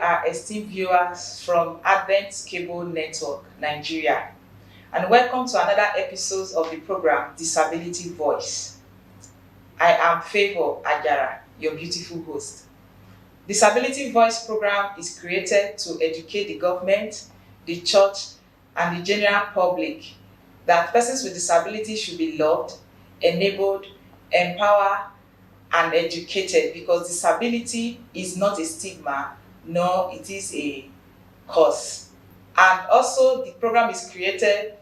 our esteemed viewers from Advent Cable Network, Nigeria, and welcome to another episode of the program Disability Voice. I am Favour Ajara, your beautiful host. Disability Voice program is created to educate the government, the church, and the general public that persons with disability should be loved, enabled, empowered, and educated, because disability is not a stigma, nor it is a cause. And also the program is created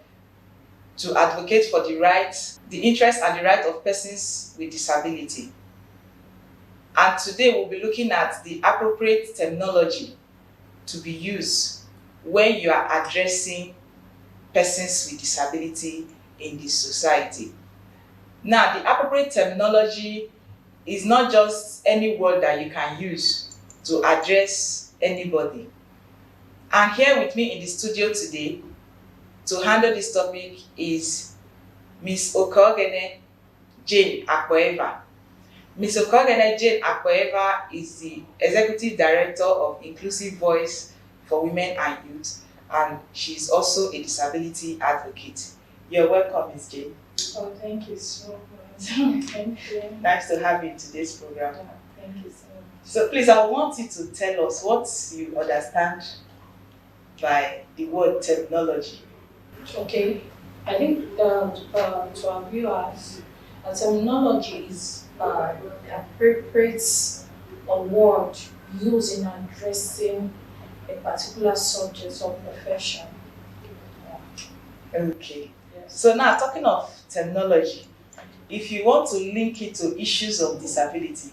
to advocate for the rights, the interests and the right of persons with disability. And today we'll be looking at the appropriate terminology to be used when you are addressing persons with disability in the society. Now, the appropriate terminology is not just any word that you can use to address anybody. And here with me in the studio today to handle this topic is Ms. Okogene Jane Akpoeva. Ms. Okogene Jane Akpoeva is the Executive Director of Inclusive Voice for Women and Youth, and she's also a disability advocate. You're welcome, Ms. Jane. Oh, thank you so much. Thank you. Nice to have you in today's program. Thank you so much. So please, I want you to tell us what you understand by the word terminology. Okay, I think to our viewers, a terminology is appropriate a word used in addressing a particular subject or profession. Okay. Yes. So now, talking of terminology, if you want to link it to issues of disability,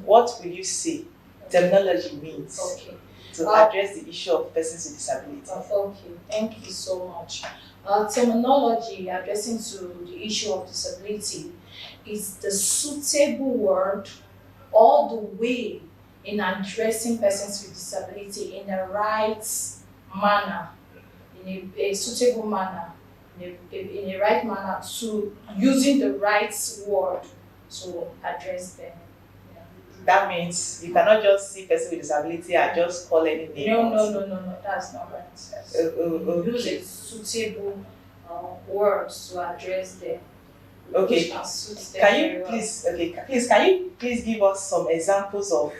what will you say terminology means Okay. to address the issue of persons with disability? Okay, thank you so much. Terminology addressing to the issue of disability is the suitable word all the way in addressing persons with disability in the right manner, in a suitable manner, in a right manner, to using the right word to address them. That means you cannot just see person with disability and just call any name. No, that's not right. Yes. Use a suitable words to address them. Okay. Which can suit them Can very you well. can you please give us some examples of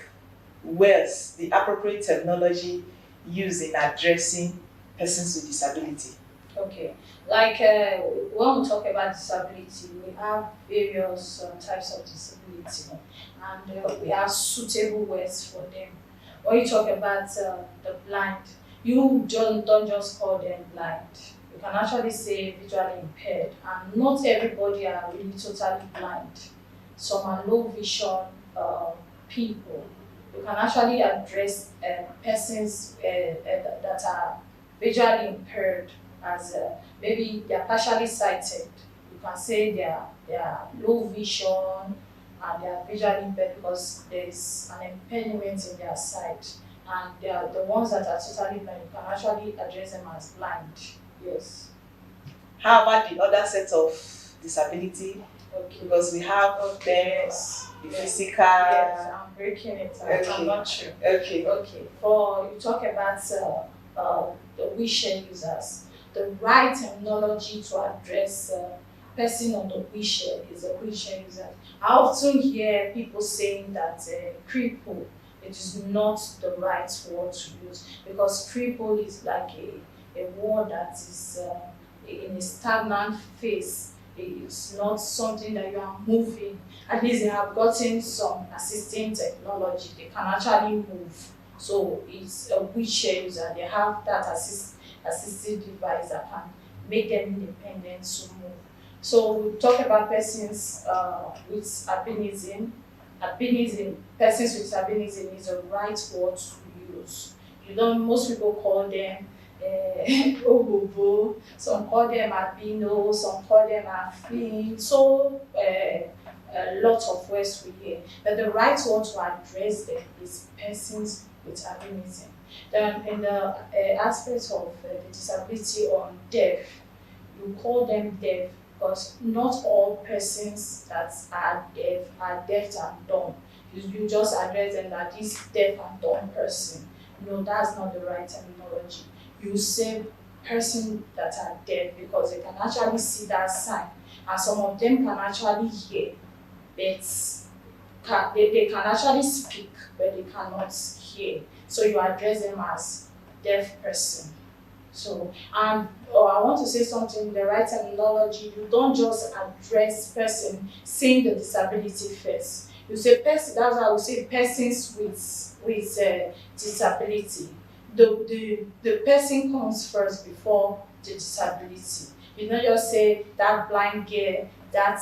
words, the appropriate terminology used in addressing persons with disability? Okay, like when we talk about disability, we have various types of disability, and we have suitable words for them. When you talk about the blind, you don't just call them blind. You can actually say visually impaired, and not everybody are really totally blind. Some are low vision people. You can actually address persons that are visually impaired as maybe they are partially sighted. You can say they are low vision and they are visually impaired because there is an impairment in their sight. And they are the ones that are totally blind. You can actually address them as blind. Yes. How about the other set of disability? Okay. Because we have them, the physical. Yes, I'm breaking it. Okay. I'm not sure. Okay. Okay. For you talk about the wheelchair users, the right terminology to address person on the wheelchair is a wheelchair user. I often hear people saying that cripple, it is not the right word to use, because cripple is like a word that is in a stagnant phase. It's not something that you are moving. At least they have gotten some assisting technology. They can actually move. So it's a wheelchair user. They have that assistive device that can make them independent to move. So we talk about persons with albinism. Persons with albinism is a right word to use. Most people call them obobo, some call them albino, some call them afin. So a lot of words we hear. But the right word to address them is persons with albinism. Then in the aspect of the disability on deaf, you call them deaf because not all persons that are deaf and dumb. You just address them that this deaf and dumb person. No, that's not the right terminology. You say person that are deaf because they can actually see that sign, and some of them can actually hear, but they can actually speak, but they cannot hear. So you address them as deaf person. So, and I want to say something, the right terminology, you don't just address person saying the disability first. You say person, that's why I would say persons with disability. The person comes first before the disability. You don't just say that blind girl, that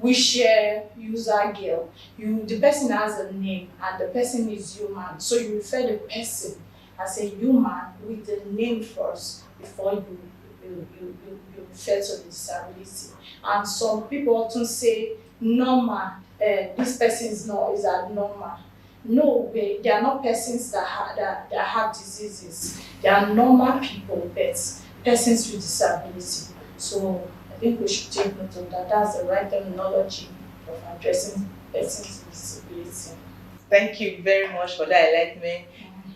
wheelchair user girl. The person has a name and the person is human. So you refer the person as a human with the name first before you refer to the disability. And some people often say normal, this person is abnormal. No way, they are not persons that have diseases. They are normal people, but persons with disability. So I think we should take note of that. That's the right terminology of addressing persons with disability. Thank you very much for that enlightenment.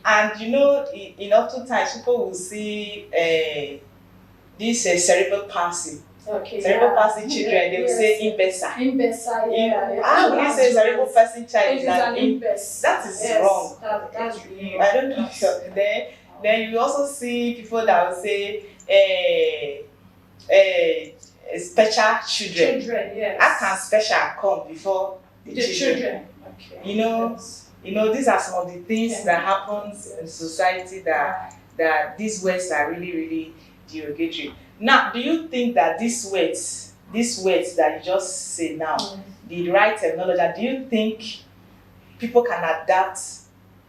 And in often times people will see this cerebral palsy. Okay. Cerebral palsy children, they will say imbecile. Imbecile, yeah. How will you say cerebral palsy child is an imbecile? That is wrong. That's really I don't know. Then you also see people that will say special children. Yes. How can special come before the children? Okay. These are some of the things that happens in society that these words are really, really derogatory. Now, do you think that these words that you just say now, the right terminology, do you think people can adapt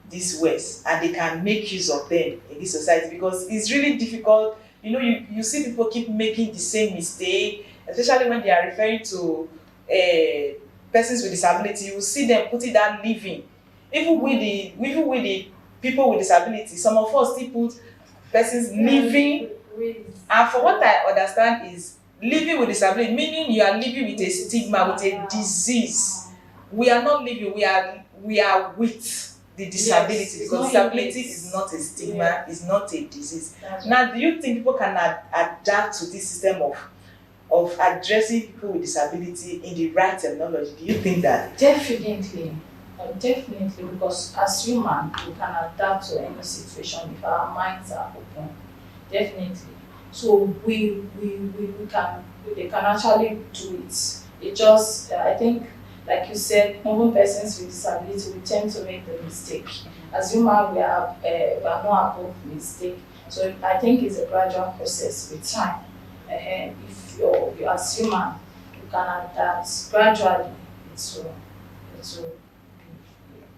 these words and they can make use of them in this society? Because it's really difficult. You see people keep making the same mistake, especially when they are referring to persons with disability. You will see them putting that living. Even with the people with disability, some of us still put persons living. And for what I understand is living with disability, meaning you are living with a stigma, with a disease. We are not living, we are with the disability, because disability is not a stigma, it's not a disease. Now, do you think people can adapt to this system of addressing people with disability in the right terminology? Do you think that? Definitely, because as human, we can adapt to any situation if our minds are open. Definitely. So they can actually do it. It just, I think, like you said, even persons with disability, we tend to make the mistake. As human, we are not above mistake. So I think it's a gradual process with time. If you're as human, you can adapt gradually. It will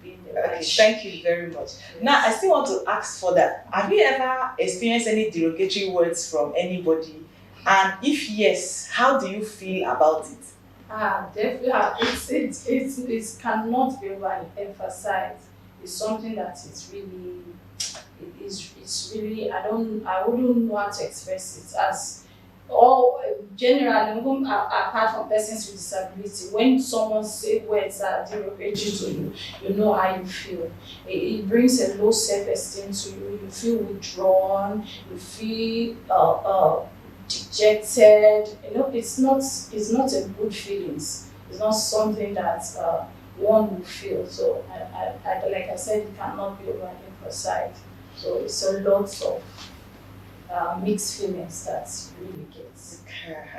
be the right. Okay, thank you very much. Yes. Now, I still want to ask further. Have you ever experienced any derogatory words from anybody? And if yes, how do you feel about it? Definitely. It cannot be overemphasized. It's something that it's really, I wouldn't know how to express it as, or generally, even apart from persons with disability, when someone says words that are derogatory to you, you know how you feel. It brings a low self-esteem to you. You feel withdrawn. You feel dejected. It's not a good feelings. It's not something that one will feel. So, like I said, it cannot be overemphasized. So it's a lot of mixed feelings that really gets.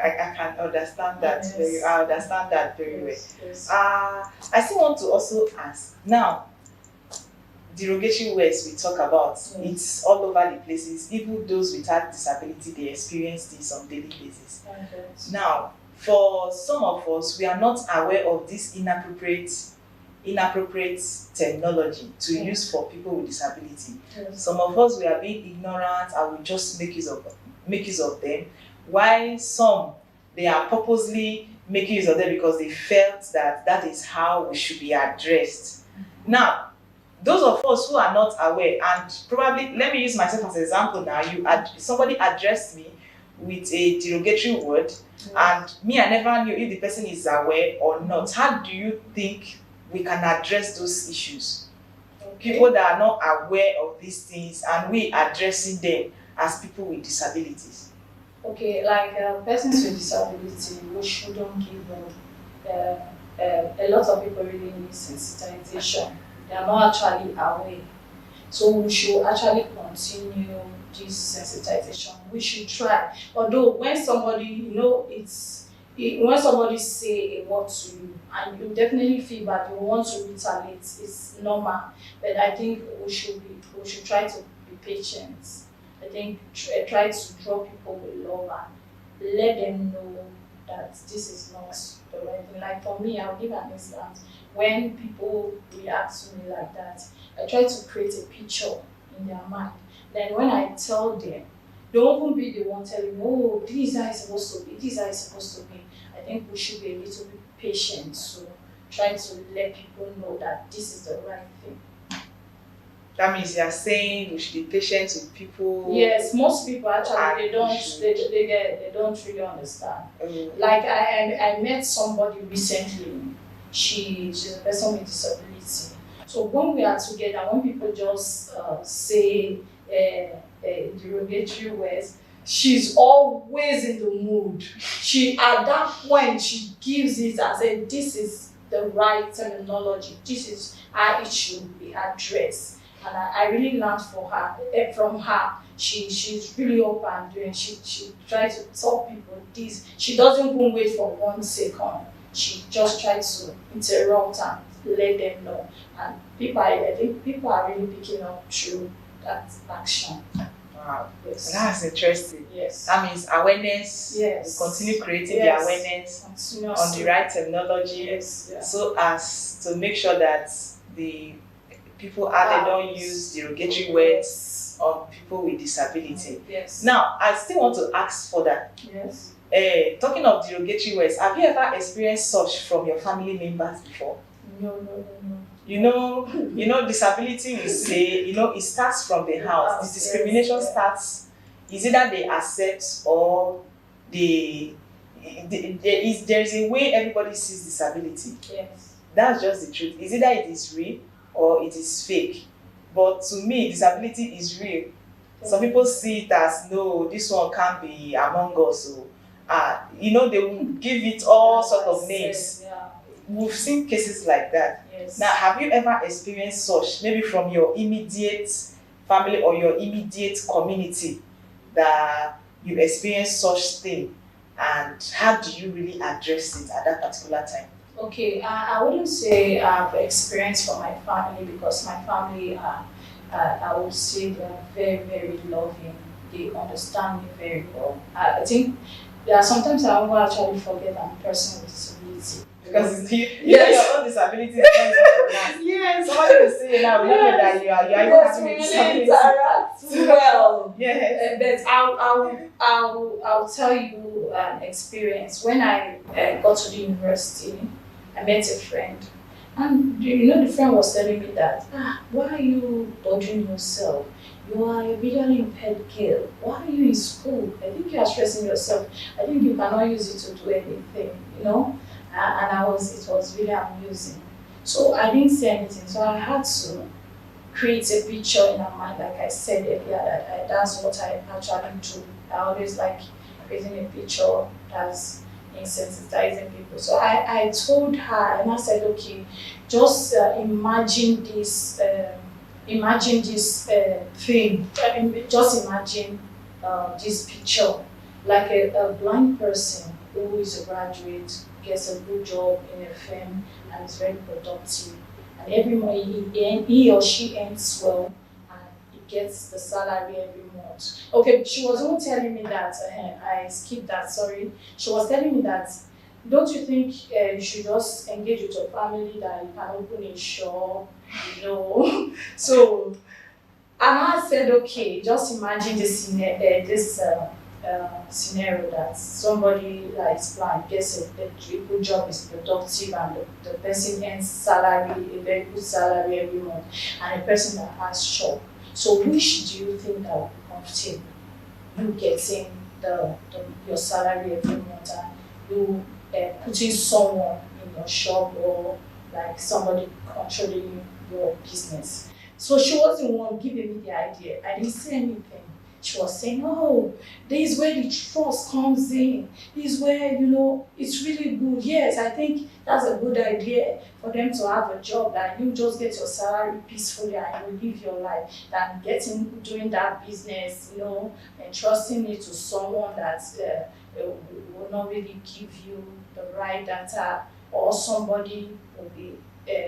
I can understand that. Yes. I understand that very well. Yes. I still want to also ask now. Derogatory words we talk about, it's all over the places. Even those without disability, they experience this on daily basis. Okay. Now, for some of us, we are not aware of this inappropriate terminology to use for people with disability. Yes. Some of us, we are being ignorant and we just make use of them, while some, they are purposely making use of them because they felt that is how we should be addressed. Now, those of us who are not aware, and probably, let me use myself as an example now, somebody addressed me with a derogatory word, and me, I never knew if the person is aware or not. How do you think we can address those issues? people that are not aware of these things and we addressing them as people with disabilities? Okay, like persons with disability, we shouldn't give them. A lot of people really need sensitization. They are not actually aware. So we should actually continue this sensitization. We should try. Although when somebody, when somebody say a word to you and you definitely feel bad, you want to retaliate, it's normal. But I think we should try to be patient. I think try to draw people with love and let them know that this is not the right thing. Like for me, I'll give an instance. When people react to me like that, I try to create a picture in their mind. Then when I tell them, they won't be the one telling me, oh, this is how it's supposed to be, this is how it's supposed to be. I think we should be a little bit patient. So try to let people know that this is the right thing. That means you are saying we should be patient with people. Yes, most people actually they don't really understand. Like I met somebody recently. She's a person with disability. So when we are together, when people just say derogatory words, she's always in the mood. She at that point she gives it and said, "This is the right terminology. This is how it should be addressed." And I really learned from her. She's really up and doing. She tries to tell people this. She doesn't even wait for 1 second. She just tries to interrupt and let them know. And I think people are really picking up through that action. Wow. Yes. That's interesting. Yes. That means awareness. Yes. We continue creating the Yes. awareness Continuously. on the right terminology, Yes. Yeah. so as to make sure that the people they don't use derogatory words on people with disability. Yes. Now, I still want to ask further. Yes. Talking of derogatory words, have you ever experienced such from your family members before? No. You know, disability, we say, it starts from the house. The discrimination starts, is either they accept or there is a way everybody sees disability. Yes. That's just the truth. It's either it is real or it is fake. But to me, disability is real. Some people see it as, no, this one can't be among us. So, they will give it all sort of names. Yeah. We've seen cases like that. Yes. Now, have you ever experienced such, maybe from your immediate family or your immediate community, that you experienced such thing? And how do you really address it at that particular time? Okay, I wouldn't say I've experienced from my family, because my family, I would say they are very, very loving. They understand me very well. I think there are sometimes I will actually forget I'm a person with disability. Because your own disability is not recognized. Yes. Somebody will say now, remember that you are even having a disability. Well. Yes. But I'll tell you an experience. When I got to the university, I met a friend. And the friend was telling me that, why are you bothering yourself? You are a visually impaired girl. Why are you in school? I think you are stressing yourself. I think you cannot use it to do anything, And it was really amusing. So I didn't say anything. So I had to create a picture in my mind, like I said earlier, that's what I actually do. I always like creating a picture that's insensitizing people. So I told her, and I said, okay, just imagine this thing. Just imagine this picture, like a blind person who is a graduate, gets a good job in a firm and is very productive, and every month he or she earns well and he gets the salary every month. Okay, she was not telling me that, I skipped that, sorry. She was telling me that, don't you think you should just engage with your family, that you can open a shop, So, and I said, okay, just imagine this scenario that somebody that is blind gets a good job, is productive, and the person earns salary, a very good salary every month, and a person that has shop. So which do you think that would be comfortable? You getting your salary every month, and you putting someone in your shop, or like somebody controlling your business. So she wasn't the one giving me the idea. I didn't say anything. She was saying, "Oh, this is where the trust comes in. This is where, it's really good. Yes, I think that's a good idea for them to have a job that you just get your salary peacefully and you live your life than doing that business, and trusting it to someone that will not really give you the right data, or somebody will be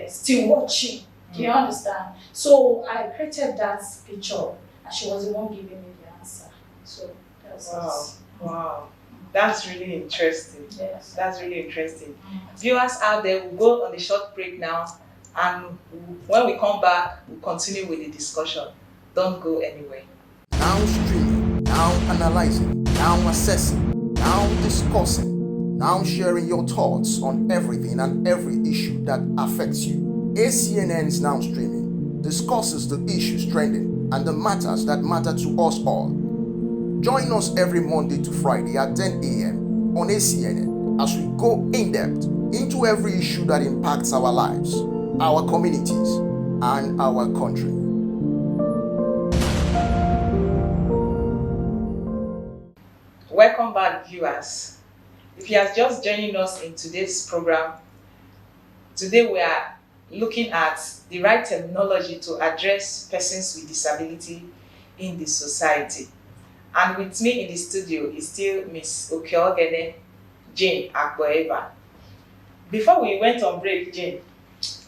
still watching." Do you understand? So I created that picture, and she was the one giving me the answer. So that's Wow. That's really interesting. Yes. That's really interesting. Viewers out there, we'll go on a short break now, and when we come back, we'll continue with the discussion. Don't go anywhere. Now streaming, now analyzing, now assessing, now discussing, now sharing your thoughts on everything and every issue that affects you. ACNN is now streaming, discusses the issues trending and the matters that matter to us all. Join us every Monday to Friday at 10 a.m. on ACNN as we go in depth into every issue that impacts our lives, our communities, and our country. Welcome back, viewers. If you are just joining us in today's program, today we are looking at the right terminology to address persons with disability in the society. And with me in the studio is still Miss Okeogene Jane Akboeva. Before we went on break, Jane,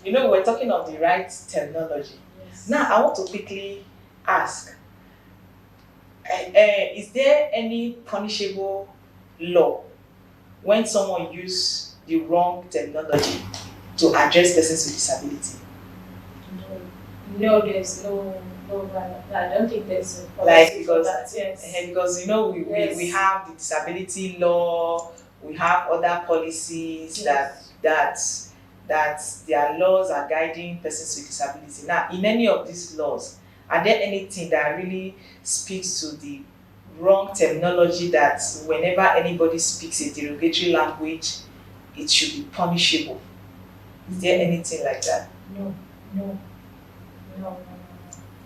we were talking of the right terminology. Yes. Now, I want to quickly ask, is there any punishable law when someone uses the wrong terminology to address persons with disability? No, there's no. I don't think there's a Like, policy for that. Yes. Because Yes. we have the disability law, we have other policies Yes. that their laws are guiding persons with disability. Now, in any of these laws, are there anything that really speaks to the wrong terminology, that whenever anybody speaks a derogatory language, it should be punishable? Is there anything like that? No.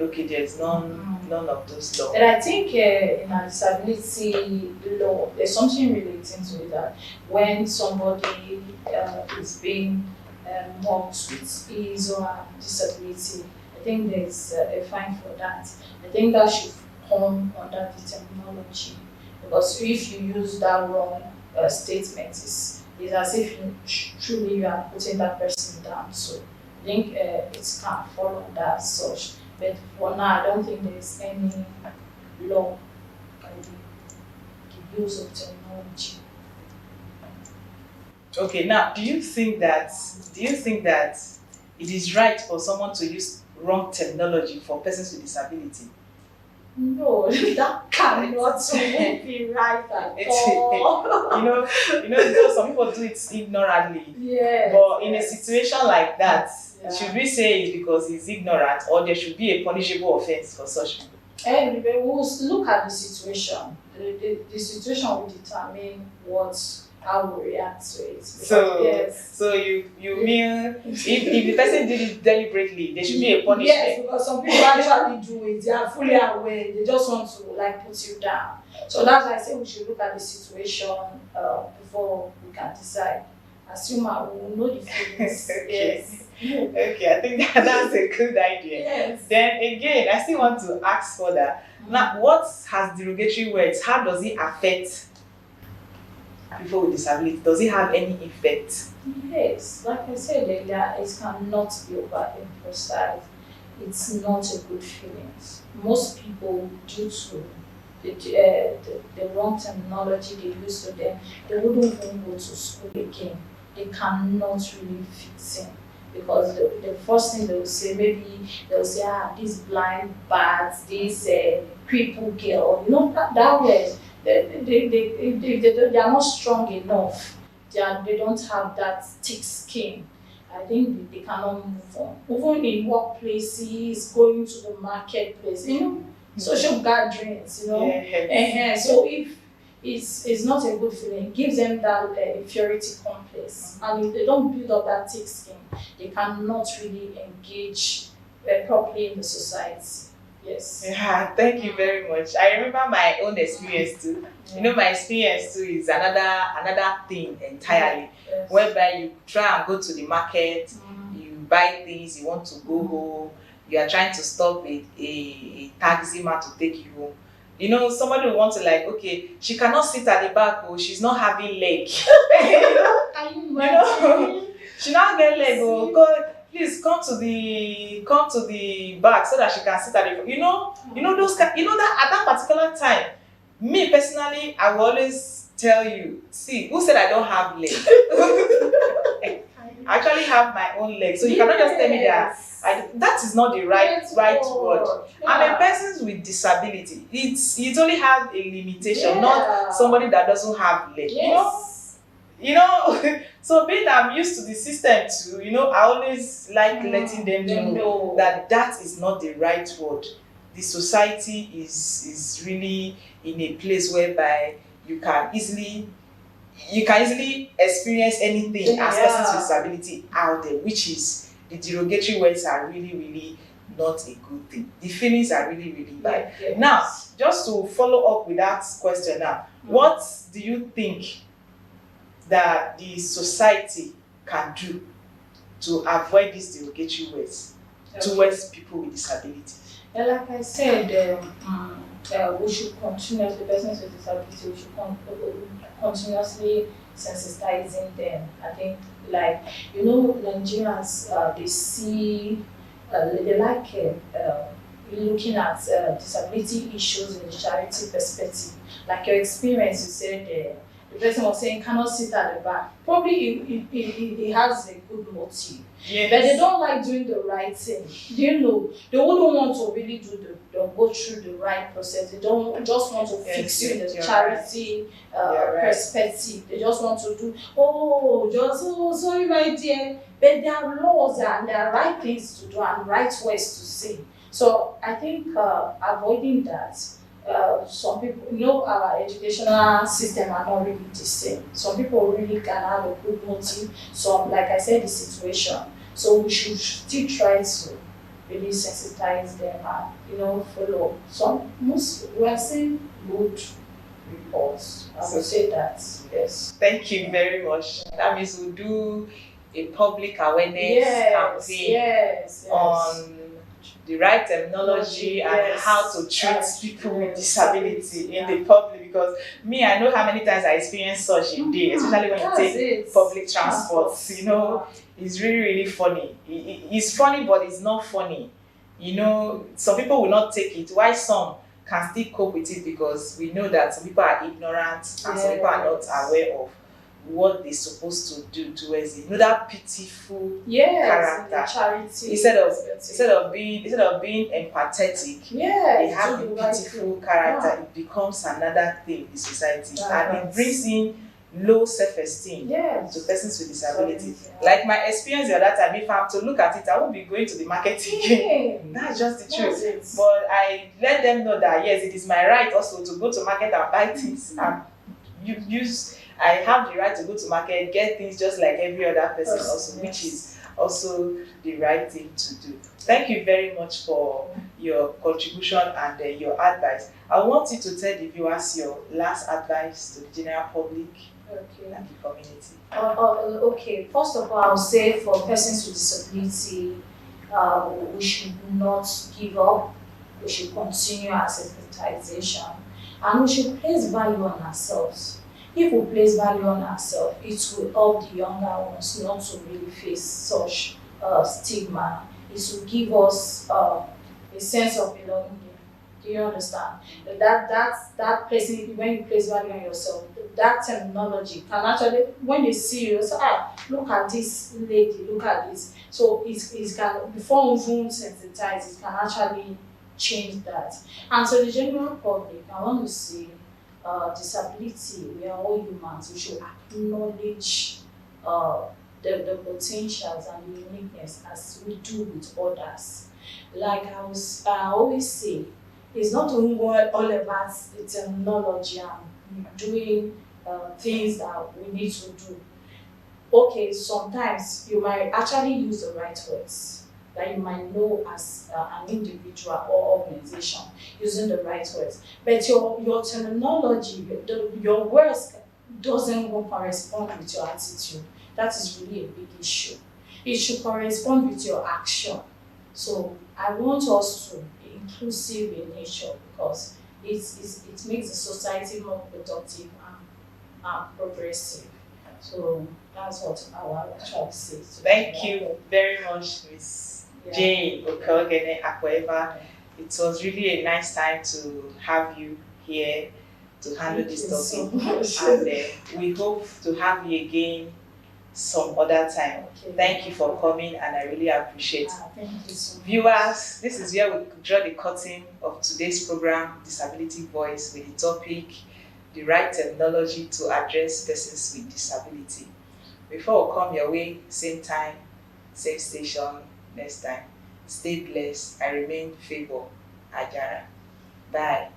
Okay, there's none of those laws. But I think in our disability law, there's something relating to it, that when somebody is being mocked with his or her disability, I think there's a fine for that. I think that should come under the terminology, because if you use that wrong statement, it's as if truly you are putting that person down. So I think it can fall under as such. But for now, I don't think there's any law on the use of terminology. Okay, now do you think that it is right for someone to use wrong terminology for persons with disability? No, that cannot be right at all. Because some people do it ignorantly. Yes. But in a situation like that, Yeah. should we say it's because he's ignorant, or there should be a punishable offense for such people? And we'll look at the situation. The situation will determine how we react to it. So you mean if the person did it deliberately, there should be a punishment? Yes, because some people actually do it. They are fully aware. They just want to put you down. So that's why I say we should look at the situation before we can decide. Assume we will know the feelings. Okay. Yes. Okay, I think that's a good idea. Yes. Then again, I still want to ask further. Now, what has derogatory words? How does it affect people with disability? Does it have any effect? Yes, like I said earlier, it cannot be overemphasized. It's not a good feeling. Most people, due to the wrong terminology they use to them, they wouldn't even go to school again. They cannot really fix it. Because the first thing they will say, this blind bat, this crippled girl, that way, they are not strong enough. They don't have that thick skin. I think they cannot move on. Even in workplaces, going to the marketplace, social gatherings, Yes. So if it's not a good feeling, it gives them that inferiority complex. And if they don't build up that thick skin, they cannot really engage properly in the society. Yes. Yeah, thank you very much. I remember my own experience too. You know, my experience too is another thing entirely, Yes. whereby you try and go to the market, you buy things, you want to go home, you are trying to stop a taxi man to take you home. You know, somebody will want to like, okay, she cannot sit at the back, oh, she's not having leg. Can you imagine? She now get leg, oh, please come to the back so that she can sit at the, those that at that particular time, me personally, I will always tell you, see, who said I don't have leg? I actually have my own leg, so you cannot just tell me that that is not the right word. Yeah. I'm a person with disability. It only has a limitation, not somebody that doesn't have leg. Yes. You know, so being I'm used to the system too, I always like letting them know that is not the right word. The society is really in a place whereby you can easily experience anything as persons with disability out there, which is the derogatory words are really, really not a good thing. The feelings are really, really bad. Yes. Now, just to follow up with that question now, what do you think that the society can do to avoid these derogatory words towards people with disability? And like I said, we should continuously, persons with disability, we should continuously sensitizing them. I think, like, Nigerians, they see, they like looking at disability issues in the charity perspective. Like your experience, you said, the person was saying cannot sit at the back. Probably he has a good motive. Yes. But they don't like doing the right thing. They wouldn't want to really go through the right process. They don't just want to fix you in the charity perspective. They just want to do, sorry, my dear. But there are laws and there are right things to do and right ways to say. So I think avoiding that. Some people, our educational system are not really the same. Some people really can have a good motive. Some, like I said, the situation. So we should still try to really sensitize them and, follow. We are seeing good reports. I would say that, yes. Thank you very much. That means we'll do a public awareness campaign on the right terminology and how to treat people with disability in the public, because I know how many times I experienced such a day, especially when you take public transport. It's really, really funny. It's funny, but it's not funny. Some people will not take it, while some can still cope with it, because we know that some people are ignorant and some people are not aware of what they're supposed to do towards it. That pitiful character. Charity. Instead of being empathetic, they have a pitiful character. It becomes another thing in society, and it brings in low self-esteem to persons with disability. Like my experience the other time, if I have to look at it, I won't be going to the market again. That's just the truth. But I let them know that yes, it is my right also to go to market and buy things and I have the right to go to market, get things just like every other person also, which is also the right thing to do. Thank you very much for your contribution and your advice. I want you to tell the viewers your last advice to the general public and the community. Okay, first of all, I'll say for persons with disability, we should not give up. We should continue our sensitization, and we should place value on ourselves. If we place value on ourselves, it will help the younger ones not to really face such stigma. It will give us a sense of belonging. Do you understand? That placing, when you place value on yourself, that terminology can actually, when they see you, say, look at this lady, look at this. So it can, before we even sensitize, it can actually change that. And so the general public, I want to say, disability, we are all humans. We should acknowledge the potentials and the uniqueness as we do with others. Like I always say, it's not only all about the terminology and doing things that we need to do. Okay, sometimes you might actually use the right words. that you might know as an individual or organization using the right words. But your terminology, your words doesn't even correspond with your attitude. That is really a big issue. It should correspond with your action. So I want us to be inclusive in nature because it makes the society more productive and progressive. So that's what I want to try to say. Thank you very much, Ms. Jane Okelgene Akweva. It was really a nice time to have you here to handle this topic. And we hope to have you again some other time. Okay. Thank you for coming, and I really appreciate it. Thank you so much. Viewers, this is where we draw the curtain of today's program, Disability Voice, with the topic, the right terminology to address persons with disability. Before we come your way, same time, same station, next time. Stay blessed. I remain Favor Ajara. Bye.